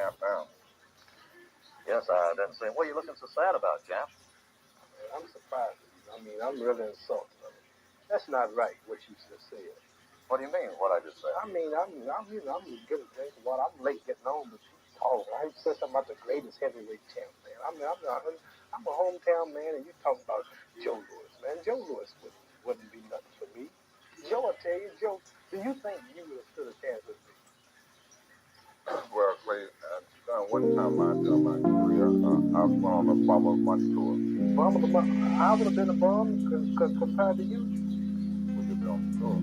nap now. Yes, I didn't say. What are you looking so sad about, Jeff? I'm surprised. I mean, I'm really insulted. That's not right, what you just said. What do you mean, what I just said? I mean, I'm getting a drink of water. I'm late getting home, but you talking. I said something about the greatest heavyweight champ, man. I'm a hometown man, and you talking about Joe Louis, man. Joe Louis wouldn't be nothing for me. Joe, I tell you, Joe, do you think you would have stood a chance with me? Well, Clay, one time during my career, I was on a Formula One tour. I would have been a bum compared to you. Would you be on the tour?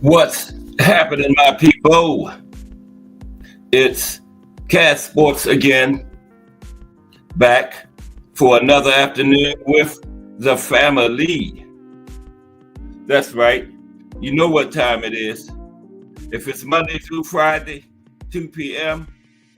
What's happening, my people? It's Cat Sports again, back for another afternoon with the family. That's right. You know what time it is. If it's Monday through Friday, 2 p.m.,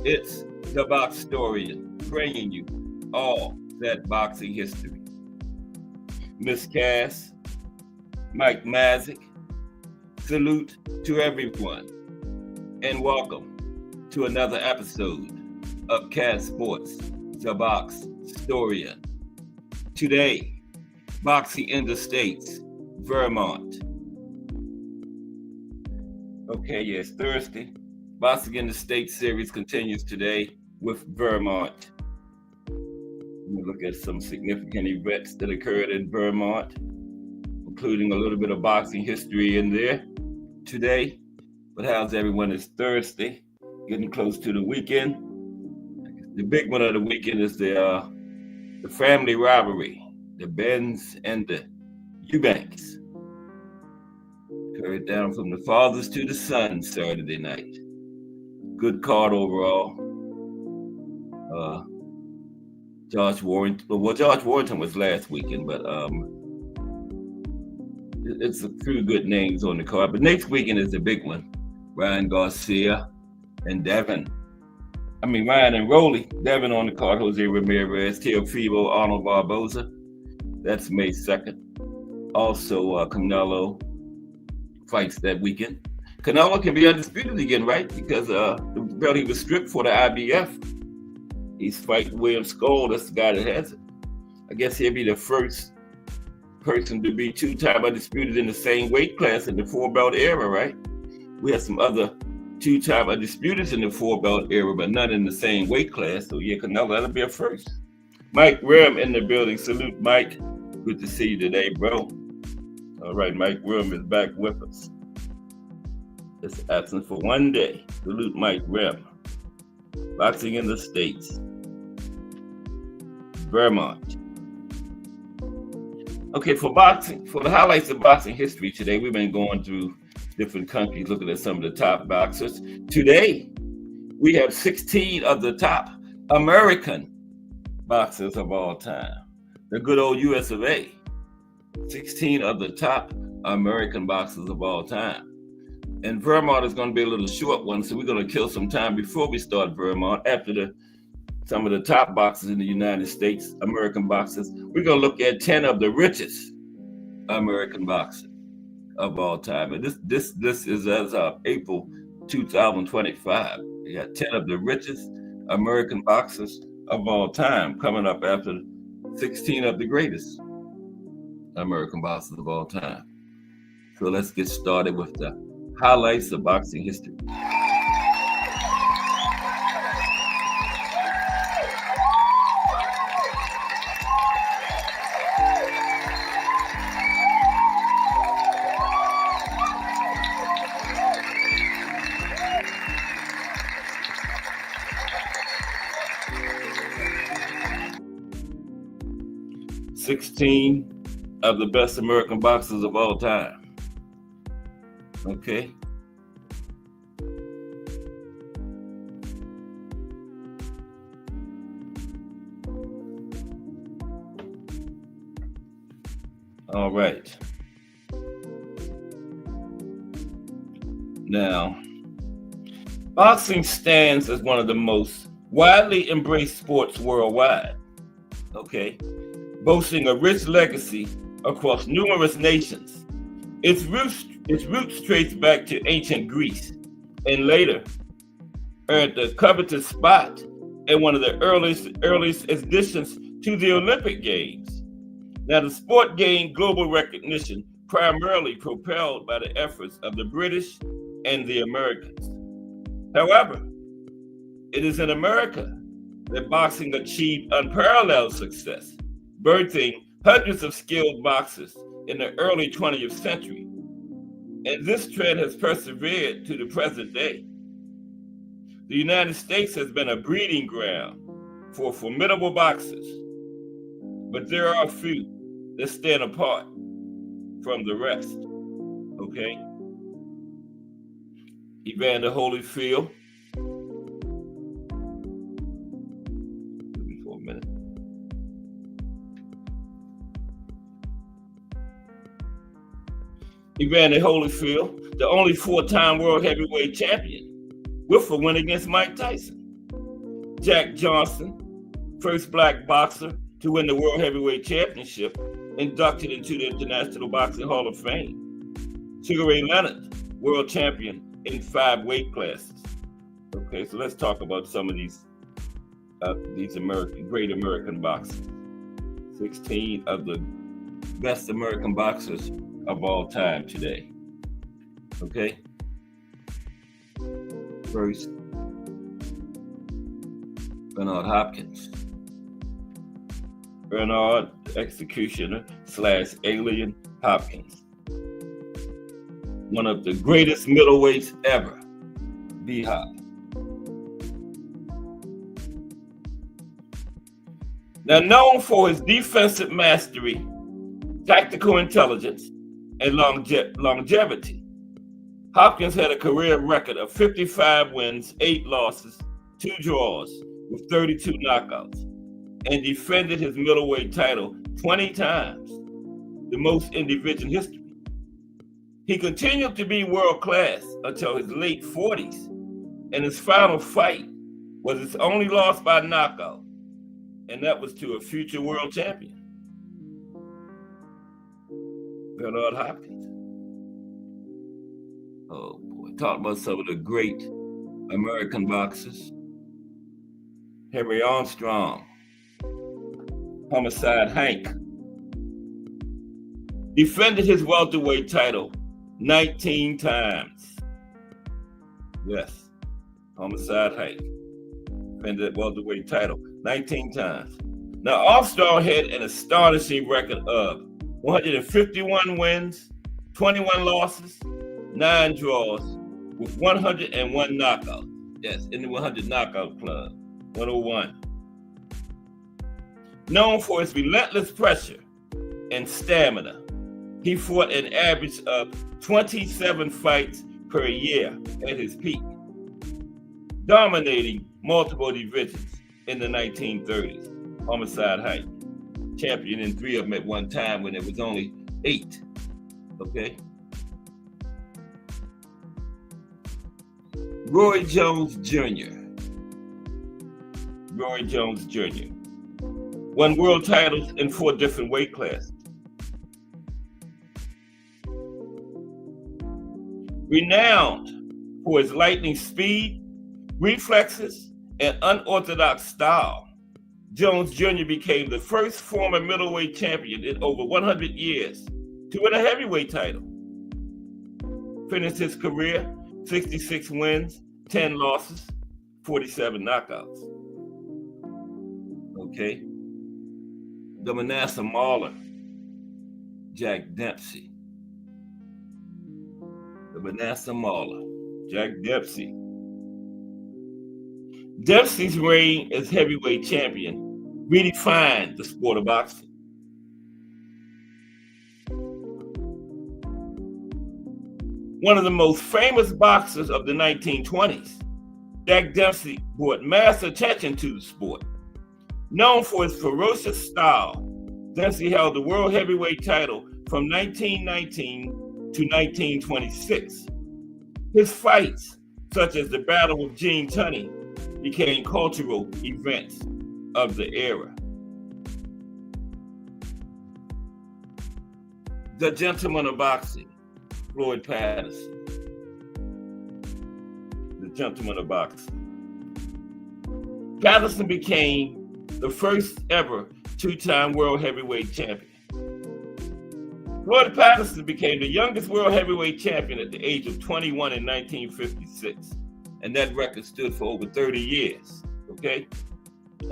it's the Box Historian, bringing you all that boxing history. Miss Cass, Mike Mazik, salute to everyone, and welcome to another episode of Cat Sports, the Box Historian. Today, boxing in the States, Vermont. Okay, yes, Thursday. Boxing in the States series continues today with Vermont. We'll look at some significant events that occurred in Vermont, including a little bit of boxing history in there today. But how's everyone? It's Thursday, getting close to the weekend. The big one of the weekend is the family rivalry, the Benz and the Eubanks. Carried down from the fathers to the sons Saturday night. Good card overall. Josh Warrington was last weekend, but it's a few good names on the card. But next weekend is the big one. Ryan Garcia and Ryan and Rolly. Devin on the card, Jose Ramirez, Teofimo, Arnold Barboza. That's May 2nd. Also, Canelo fights that weekend. Canelo can be undisputed again, right? Because the belt he was stripped for the IBF. He's fighting William Skoll. That's the guy that has it. I guess he'll be the first person to be two-time undisputed in the same weight class in the four-belt era, right? We have some other two-time undisputeds in the four-belt era, but none in the same weight class. So yeah, Canelo, that'll be a first. Mike Rim in the building. Salute, Mike. Good to see you today, bro. All right, Mike Rim is back with us. Just absent for one day. Salute, Mike Rim. Boxing in the States. Vermont. Okay, for boxing, for the highlights of boxing history today, we've been going through different countries, looking at some of the top boxers. Today, we have 16 of the top American boxers of all time. The good old US of A. 16 of the top American boxers of all time. And Vermont is going to be a little short one, so we're going to kill some time before we start Vermont. After some of the top boxers in the United States, American boxers, we're going to look at 10 of the richest American boxers of all time. And this is as of April 2025. We got 10 of the richest American boxers of all time coming up after 16 of the greatest American boxers of all time. So let's get started with the highlights of boxing history. "16 of the best American boxers of all time." Okay. All right. Now, boxing stands as one of the most widely embraced sports worldwide. Okay. Boasting a rich legacy across numerous nations. Its roots trace back to ancient Greece and later earned the coveted spot in one of the earliest additions to the Olympic Games. Now, the sport gained global recognition primarily propelled by the efforts of the British and the Americans. However, it is in America that boxing achieved unparalleled success, birthing hundreds of skilled boxers in the early 20th century. And this trend has persevered to the present day. The United States has been a breeding ground for formidable boxers, but there are a few that stand apart from the rest. Okay? Evander Holyfield. Give me for a minute. Evander Holyfield, the only four-time world heavyweight champion, with a win against Mike Tyson. Jack Johnson, first black boxer to win the World Heavyweight Championship, inducted into the International Boxing Hall of Fame. Sugar Ray Leonard, world champion in 5 weight classes. Okay, so let's talk about some of these great American boxers. 16 of the best American boxers of all time today. Okay? First, Bernard Hopkins. Bernard, the executioner / alien Hopkins. One of the greatest middleweights ever, B-Hop. Now known for his defensive mastery, tactical intelligence, and longevity, Hopkins had a career record of 55 wins, 8 losses, 2 draws, with 32 knockouts, and defended his middleweight title 20 times, the most in division history. He continued to be world class until his late 40s, and his final fight was his only loss by knockout, and that was to a future world champion, Bernard Hopkins. Oh boy, talk about some of the great American boxers. Henry Armstrong, Homicide Hank, defended his welterweight title 19 times. Yes, Homicide Hank defended the welterweight title 19 times. Now, Armstrong had an astonishing record of 151 wins, 21 losses, 9 draws, with 101 knockouts. Yes, in the 100 knockout club, 101. Known for his relentless pressure and stamina, he fought an average of 27 fights per year at his peak, dominating multiple divisions in the 1930s. Homicide Hank, champion in 3 of them at one time when it was only 8. Okay. Roy Jones Jr. Roy Jones Jr. won world titles in 4 different weight classes. Renowned for his lightning speed, reflexes, and unorthodox style, Jones Jr. became the first former middleweight champion in over 100 years to win a heavyweight title. Finished his career 66 wins, 10 losses, 47 knockouts. Okay. The Manasseh Mauler, Jack Dempsey. The Manasseh Mauler, Jack Dempsey. Dempsey's reign as heavyweight champion redefined the sport of boxing. One of the most famous boxers of the 1920s, Jack Dempsey brought mass attention to the sport. Known for his ferocious style, Dempsey held the world heavyweight title from 1919 to 1926. His fights, such as the Battle of Gene Tunney, became cultural events of the era. The Gentleman of Boxing, Floyd Patterson. The Gentleman of Boxing. Patterson became the first ever 2-time world heavyweight champion. Floyd Patterson became the youngest world heavyweight champion at the age of 21 in 1956. And that record stood for over 30 years, okay?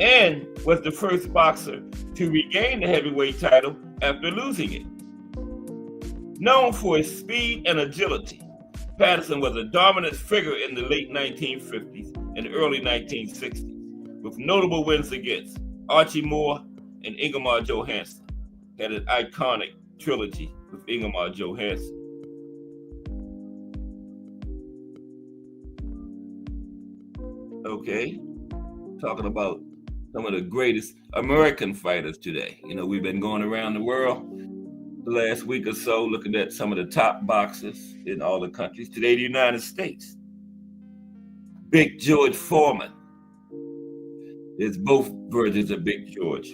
And was the first boxer to regain the heavyweight title after losing it. Known for his speed and agility, Patterson was a dominant figure in the late 1950s and early 1960s, with notable wins against Archie Moore and Ingemar Johansson. Had an iconic trilogy with Ingemar Johansson. Okay, talking about some of the greatest American fighters today. You know, we've been going around the world the last week or so looking at some of the top boxers in all the countries. Today, the United States. Big George Foreman. There's both versions of Big George.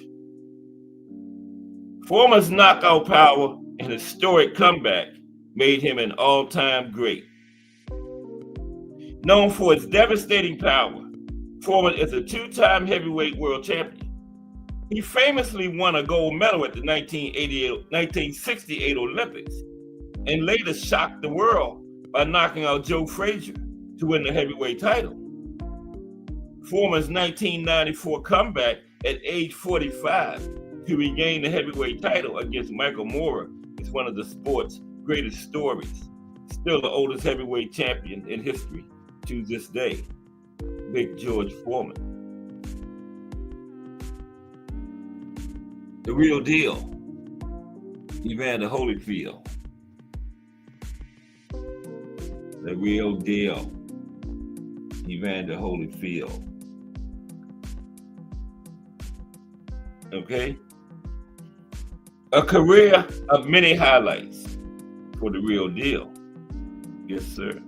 Foreman's knockout power and historic comeback made him an all-time great. Known for his devastating power, Foreman is a 2-time heavyweight world champion. He famously won a gold medal at the 1968 Olympics and later shocked the world by knocking out Joe Frazier to win the heavyweight title. Foreman's 1994 comeback at age 45 to regain the heavyweight title against Michael Moorer is one of the sport's greatest stories. Still the oldest heavyweight champion in history to this day, Big George Foreman. The Real Deal, Evander Holyfield. The Real Deal, Evander Holyfield. Okay? A career of many highlights for The Real Deal. Yes, sir.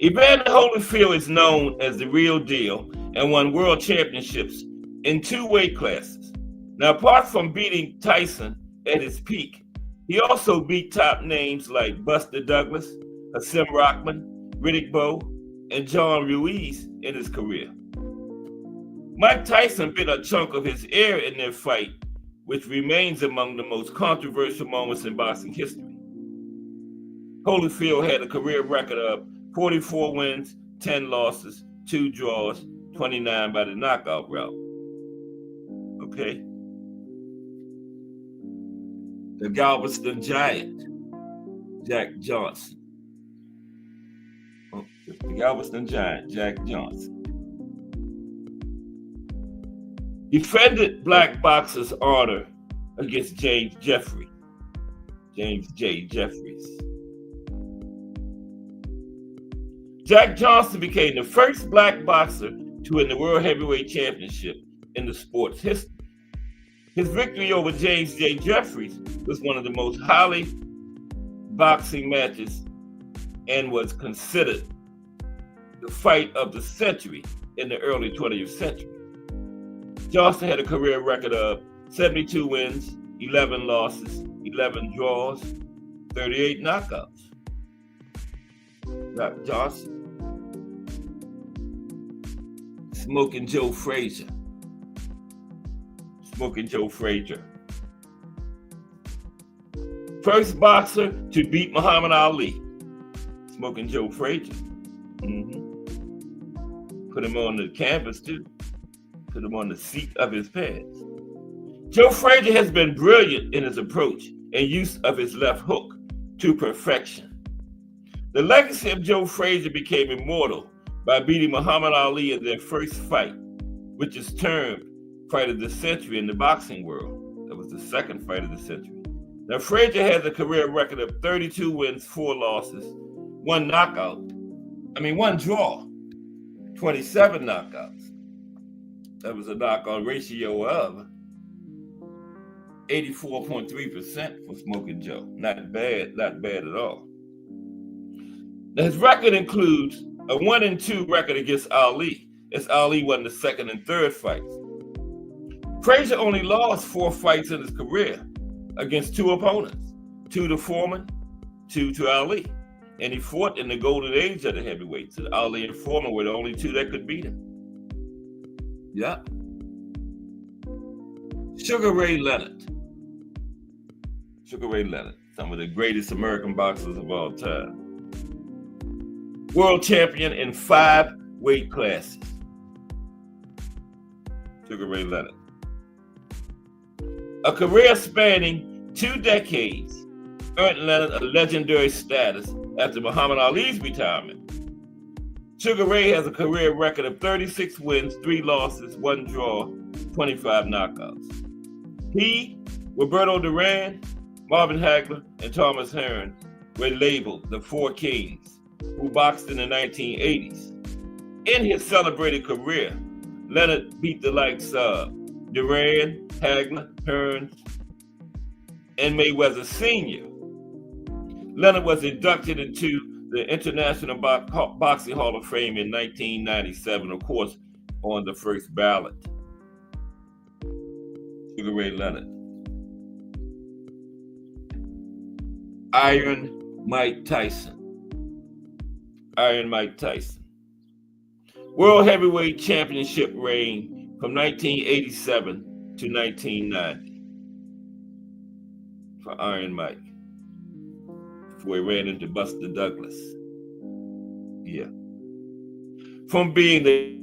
Evander Holyfield is known as The Real Deal and won world championships in 2 weight classes. Now, apart from beating Tyson at his peak, he also beat top names like Buster Douglas, Hasim Rahman, Riddick Bowe, and John Ruiz in his career. Mike Tyson bit a chunk of his ear in their fight, which remains among the most controversial moments in boxing history. Holyfield had a career record of 44 wins, 10 losses, 2 draws, 29 by the knockout route. Okay. The Galveston Giant, Jack Johnson. Oh, the Galveston Giant, Jack Johnson. Defended black boxers' honor against James J. Jeffries. Jack Johnson became the first black boxer to win the World Heavyweight Championship in the sport's history. His victory over James J. Jeffries was one of the most highly boxing matches and was considered the fight of the century in the early 20th century. Johnson had a career record of 72 wins, 11 losses, 11 draws, 38 knockouts. Jack Johnson. Smoking Joe Frazier. First boxer to beat Muhammad Ali. Smoking Joe Frazier. Put him on the canvas too. Put him on the seat of his pants. Joe Frazier has been brilliant in his approach and use of his left hook to perfection. The legacy of Joe Frazier became immortal by beating Muhammad Ali in their first fight, which is termed fight of the century in the boxing world. That was the second fight of the century. Now, Frazier has a career record of 32 wins, 4 losses, 1 draw, 27 knockouts. That was a knockout ratio of 84.3% for Smoking Joe. Not bad at all. Now, his record includes a 1-2 record against Ali, as Ali won the second and third fights. Frazier only lost 4 fights in his career against 2 opponents, 2 to Foreman, 2 to Ali. And he fought in the golden age of the heavyweights. And Ali and Foreman were the only 2 that could beat him. Yeah. Sugar Ray Leonard, some of the greatest American boxers of all time. World champion in 5 weight classes. Sugar Ray Leonard. A career spanning 2 decades earned Leonard a legendary status after Muhammad Ali's retirement. Sugar Ray has a career record of 36 wins, 3 losses, 1 draw, 25 knockouts. He, Roberto Duran, Marvin Hagler, and Thomas Hearn were labeled the 4 Kings who boxed in the 1980s. In his celebrated career, Leonard beat the likes of Duran, Hagler, Hearn, and Mayweather Sr. Leonard was inducted into the International Boxing Hall of Fame in 1997, of course, on the first ballot. Sugar Ray Leonard. Iron Mike Tyson. World Heavyweight Championship reign from 1987 to 1990 for Iron Mike, before he ran into Buster Douglas. Yeah. From being the